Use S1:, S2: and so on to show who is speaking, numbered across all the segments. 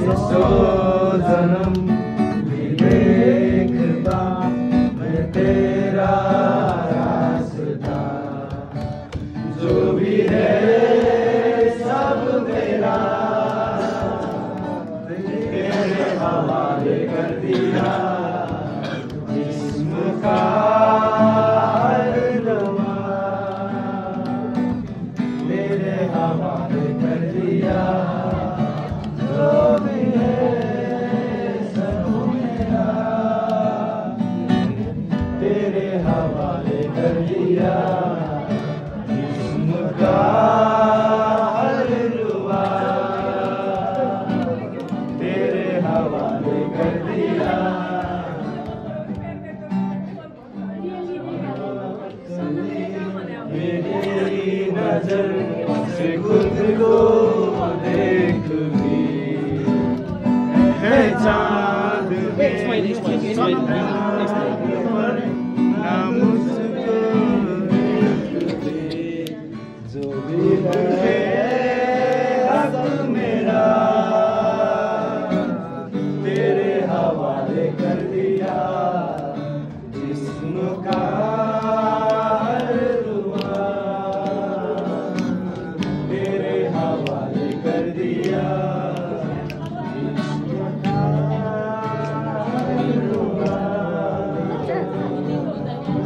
S1: यसो जन्म देखता मैं तेरा रास्ता, जो भी है सब मेरा तेरे हवाले कर दिया। जिस्म का हरदमा तेरे हवाले कर दिया। जो भी है सब मेरा तेरे हवाले कर दिया। जिस्म का हरदमा तेरे हवाले कर दिया। मेरी नजर से खुद को देख भी है चाँद पर ना मुझको देख भी। जो भी है हक मेरा तेरे हवाले कर दिया। जिस्म का तेरे हवाले कर दिया।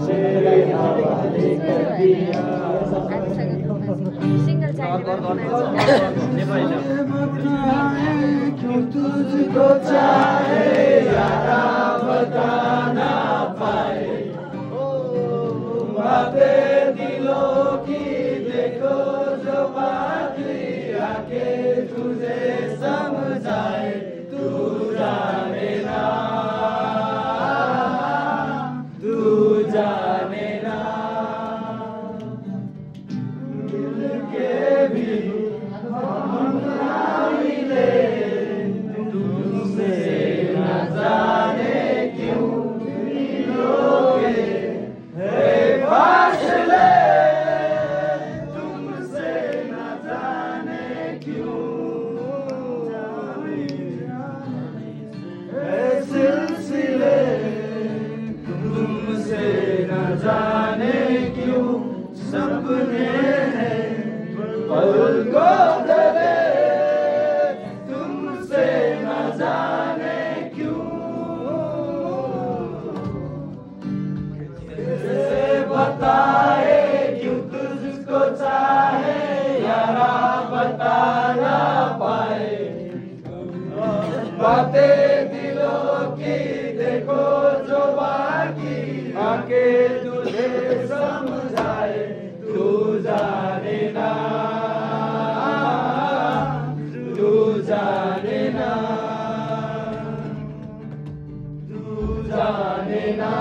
S1: तेरे हवाले कर दिया।
S2: सिंगल
S1: क्यों तुझको चाहे यारा बता ना पाए। बातें दिलों की देखो जो बाकी आके तुझे समझाए। तू जाने ना, तू जाने ना, मिल के भी हम ना मिले। तुमसे न जाने क्यों मिलोगे है फासले। तुमसे न जाने क्यों है सिलसिले। तुमसे न जाने क्यों सपने हैं पल को धरे। तुमसे न जाने क्यों कैसे बताए क्यों तुझको चाहे यारा बता ना पाए। बातें दिलों की देखो जो बाकी आके तुझे समझाए। तू जाने ना, तू जाने ना, तू जाने ना,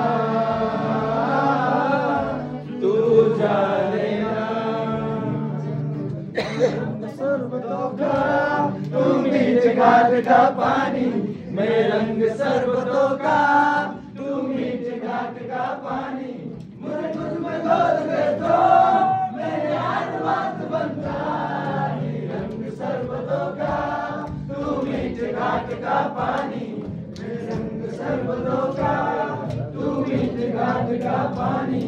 S1: तू जाने ना। सर्वतों का तू मीठ घाट का पानी, मैं रंग सर्वतों का तू मीठ घाट का पानी। मुझे तुझ में घोल दे तो मेरे यार बात बनता। रंग सर्वतों का तू मीठ घाट का पानी, मैं रंग सर्वतों का तू मीठ घाट का पानी।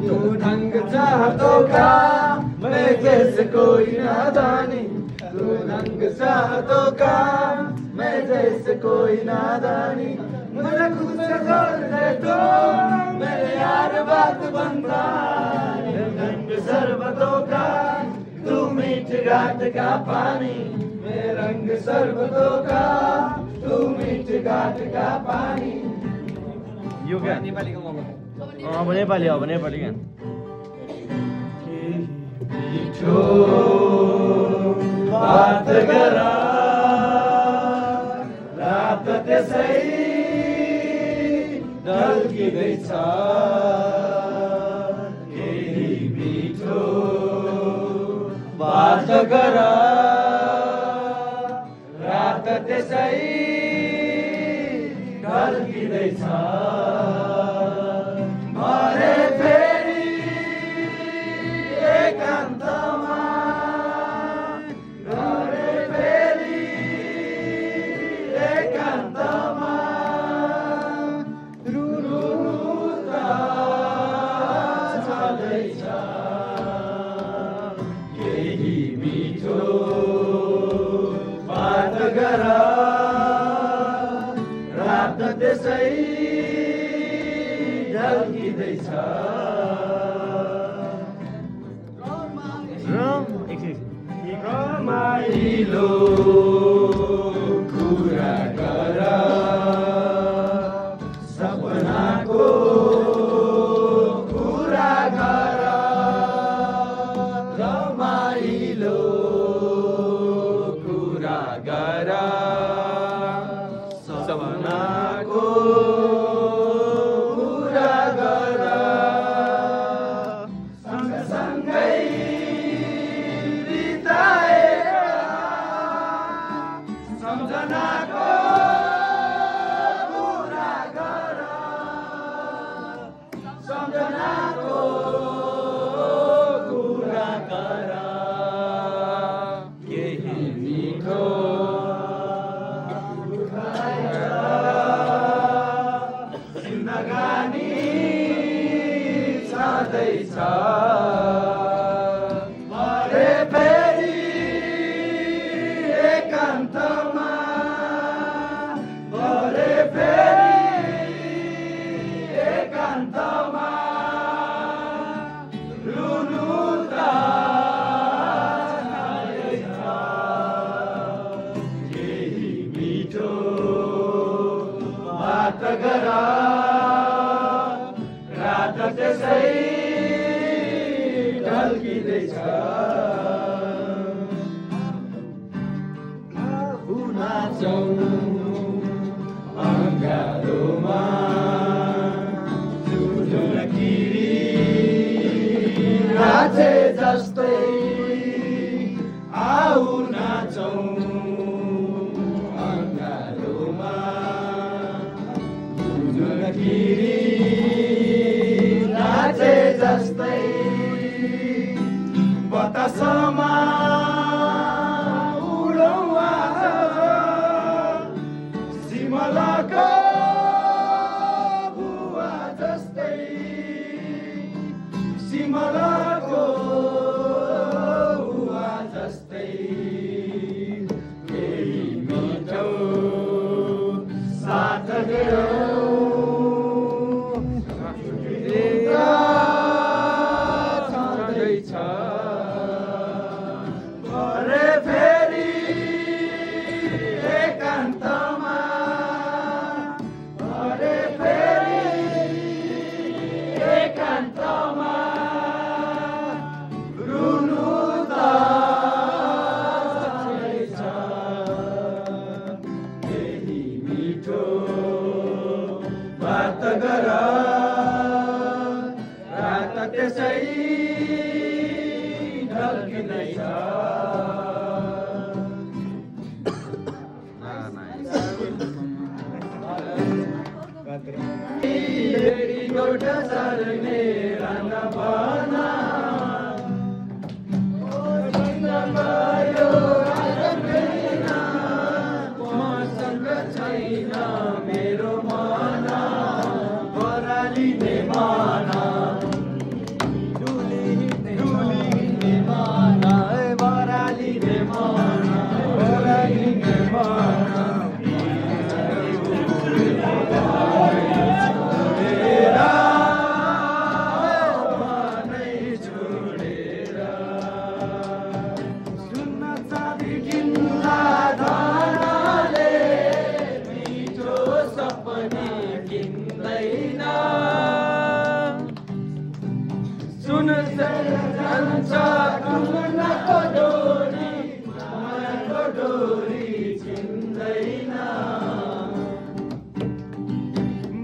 S1: तू ढंग चाहतों का मैं जैसे कोई नादानी। तू ढंग चाहतों का मैं जैसे कोई नादानी। मुझे खुद से जोड़ दे तो मेरे यार बात बनता। रंग शरबतों का तू मीठ घाट का पानी, मैं रंग शरबतों का तू मीठ घाट का पानी।
S3: यो क्या नेपाली अब नेपाली अब नेपाली क्या
S1: मिठो बात गरा रात त्यसै ढल्किँदैछ। केही मिठो बात गर रात त्यसै ढल्किँदैछ भरे फेरि एकान्तमा भरे फेरि एकान्तमा रुनु त छँदैछ केही मिठो बात गर रात त्यसै ढल्किँदैछ रमाइलो कुरा गर सपनाको कुरा गर रमाइलो कुरा गर सपनाको कुरा गर सँगसँगै बिताएका सम्झनाको कुरा गर सम्झनाको कुरा गर केही मिठो जिन्दगानी छँदैछ भरे फेरि एकान्तमा भरे फेरि एकान्तमा रुनु त छँदैछ केही मिठो बात गर रात त्यसै ढल्किँदैछ नाचौँ अँगालोमा झुलकिरी नाचे जस्तै आऊ नाचौँ अँगालोमा झुलकिरी नाचे जस्तै बतासमा उडौँ आज सिमलाको भुवा जस्तै सिमलाको भुवा जस्तै केही मिठो साथ देऊ छँदैछ भरे फेरि एकान्तमा भरे फेरि एकान्तमा रुनु त छँदैछ केही मिठो बात गर रात त्यसै ढल्किँदैछ एउटा सर्ने राना बना मसँग छैन मेरो मन बरालिने मन डुलिने मन बरालिने मन बरालिने मन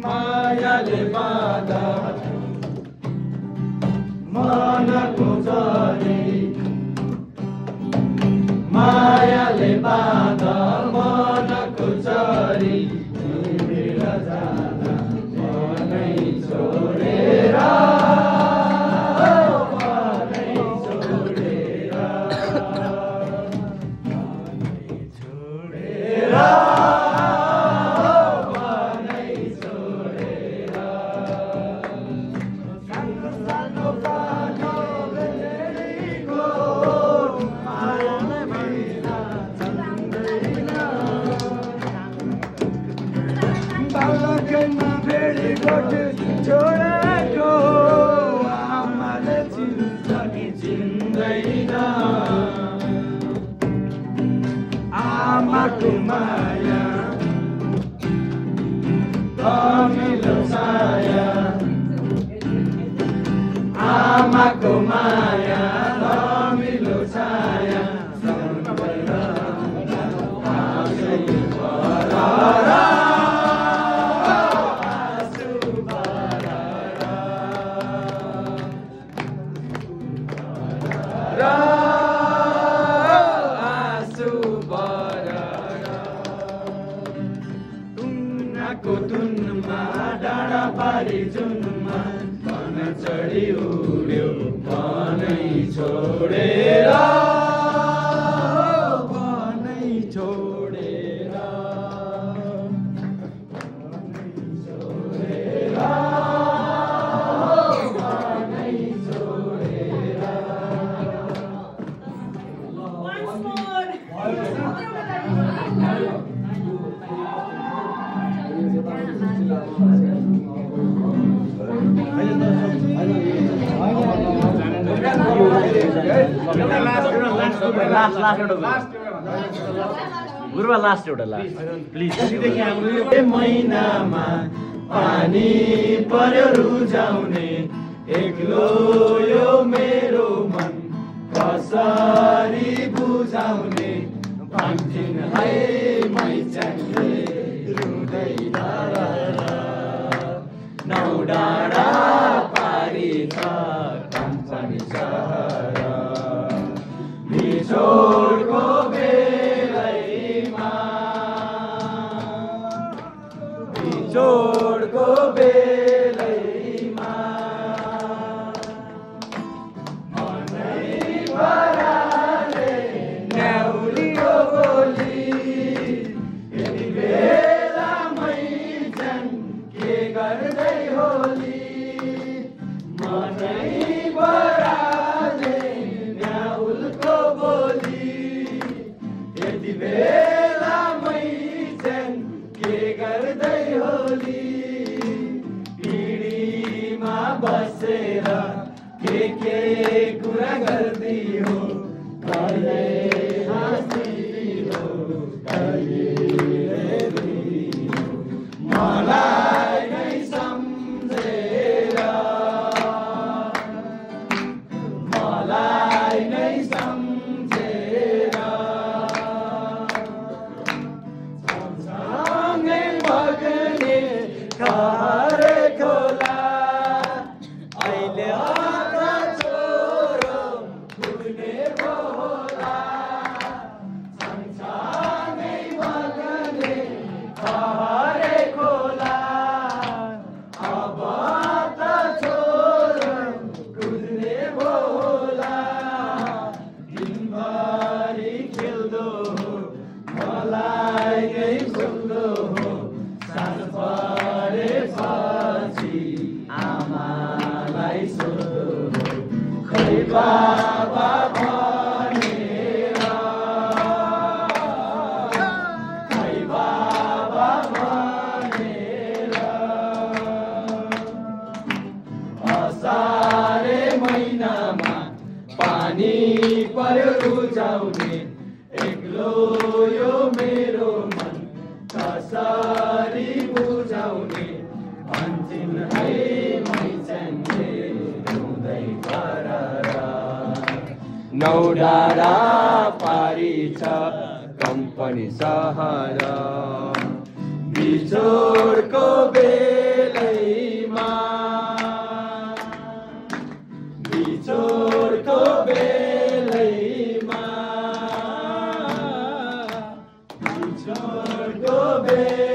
S1: मायाले बाधा मनको जाने बाँध मनको चरी हिँडेर जाँदा मनै छोडेर बालकैमा भेडेको छोडेको आमाले चिन्छ कि चिन्दैन आमाको माया अमिलो छाया आमाको माया अमिलो छाया को धुनमा डाँडा पारी जुनमा मन चढी उड्यो मनै छोडेर मनै छोडेर
S3: गुरुवा लास्ट एउटा लास्ट प्लिज
S1: महिनामा पानी पर्यो रुझाउने एक्लो यो मेरो मन कसरी बुझाउने भन्थिन् है मैचाङले रुँदै नौ डाँडा पारी छ कम्पनी सहर बिछोडको बेलैमा बिछोडको बेलैमा मनै बराले न्याउलियो गोली यति बेला मैचाङ के गर्दै होली मनै बराले न्याउलको बोली यति बेला मैचाङ के गर्दै होली पिँढीमा बसेर के कुरा गर्दियो कहिले हाँसिदियो कहिले रुदियो मलाई नै सम्झेर मलाई नै सम्झेर सँगै बग्ने खारे खोला अहिले आधा छोरो पुग्ने होला सँगसँगै बग्ने खारे खोला अब त छोरो कुद्ने होला दिनभरि खेल्दो मलाई नै सुन्दो साँझ परेपछि आमालाई सोध्दो खै बाबा भनेर खै बाबा भनेर असारे महिनामा पानी पर्यो रुझाउने एक्लो यो मेरो मन कसरी बुझाउने भन्थिन् है मैचाङले रुँदै गरेर नौ डाँडा पारी छ कम्पनी सहर बिछोडको बेलैमा बिछोडको बेलैमा छोटो बे